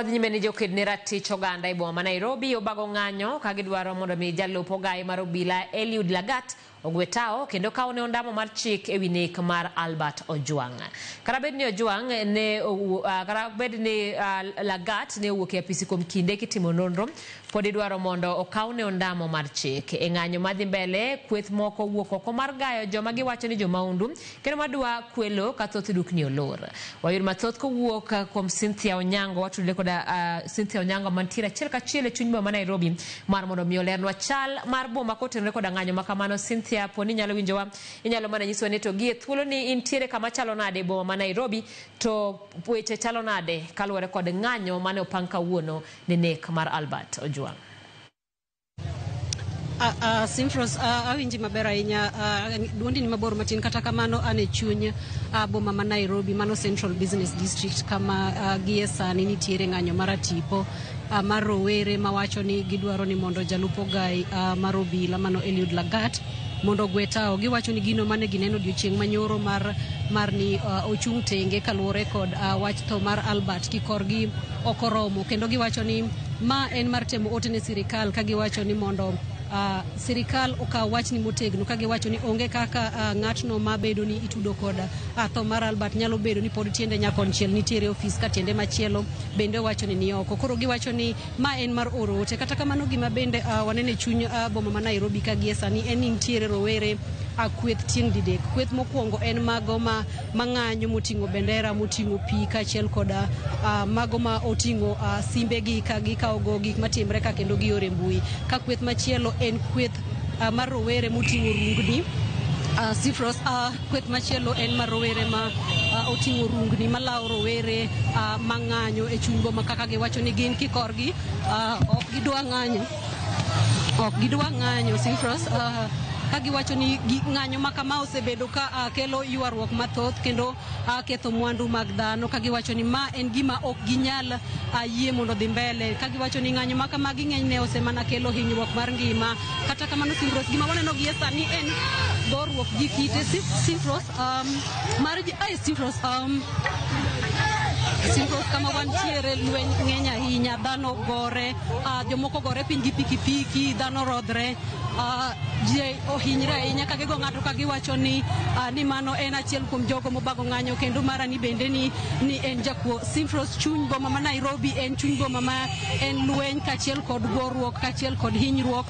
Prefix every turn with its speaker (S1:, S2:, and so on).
S1: Nyimeni joked ni ratich oganda e boma ma Nairobi obago ng'anyo ka gidwaro mondo mi jalup ogaye mar obila Eliud Lagat ogwe tao kendo kaone ondamo mar chik ewi nek mar Albert Ojwang. Karabed ni Lagat ne owuok e apisi kuom kinde kitimo nonro, pod idwaro mondo okaune ondamo mar chik. E ng'anyo madhi mbele, kweth moko wuok oko mar gayo joma giwacho ni jomaundu kendo madwa kwelo ka thoth dukni olor. Wayud mathoth kowuok kuom Cynthia Onyango, watudre koda Cynthia Onyango mantiere achiel kachiel e chuny boma ma Nairobi mar mondo mi olernwa chal mar boma kotenore koda ng'anyo makamano. Cynthia, poni nyalo winjowa, inyalo mana nyisowa ni to gi e thuolo ni intiere kama chalo nade e boma ma Nairobi, to weche chalo nade kaluwore kod ng'anyo mane opang kawuono ne nek mar Albert Ojwang?
S2: Simfros, awinji maber ahinya. Duondi ni mabor matin, kata kamano ane chuny boma ma Nairobi, mano Central Business District, kama gie sani nitiere ng'anyo mar tipo mar rowere mawacho ni gidwaro ni mondo jalup ogaye mar obila mano Eliud Lagat mondo ogwe tao. Giwacho ni gino mane gineno odiochieng' manyoro mar ni ochung' tenge kaluwore kod wach tho mar Albert kikorgi okoromo, kendo giwacho ni ma en mar temo ote ne sirikal, ka giwacho ni mondo sirikal okaw wachni motegno, ka giwacho ni onge kaka ng'atno mabedo ni itudo kod tho mar Albert nyalo bedo ni pod tiende nyakonchiel nitiere ofis ka tiende machielo bende wacho ni oko. Koro giwacho ni ma en mar oro ote. Kata kamano gima bende wanene chuny boma ma Nairobi ka gie sani en ni nitiere rowere kweth tieng' didek. Kweth mokwongo en mago ma ng'anyo moting'o bendera, moting'o pi kachiel koda mago ma oting'o simbegi ka gikawogo gik matimre ka kendo giore mbui. Ka kweth machielo en kweth mar rowere moting'o rungni. Sifros, kweth machielo en mar rowere ma oting'o rungni malawo rowere mang'anyo e chuny boma, kaka giwacho ni gin kikorgi ok gidwa ng'anyo Sifros. Ka giwacho ni ng'anyo makama osebedo ka kelo ywaruok mathoth kendo ketho mwandu mag dhano, ka giwacho ni ma en gima ok ginyal yie mondo dhi mbele. Ka giwacho ni ng'anyo makama ging'enyne osemana kelo hinyruok mar ngima. Kata kamano Simfros, gima waneno gie sani en goruok gi kite Simfros Simfros, kama wantiere lweny ng'eny ahinya, dhano gore, jomoko gore piny gi pikipiki, dhano rodhre, ji ohinyre ahinya ka gigo ng'ato ka giwacho ni mano en achiel kuom jogo mobago ng'anyo kendo mara ni bende ni en jakuo. Simfros, chuny boma ma Nairobi en chuny boma ma en lweny kachiel kod goruok kachiel kod hinyruok.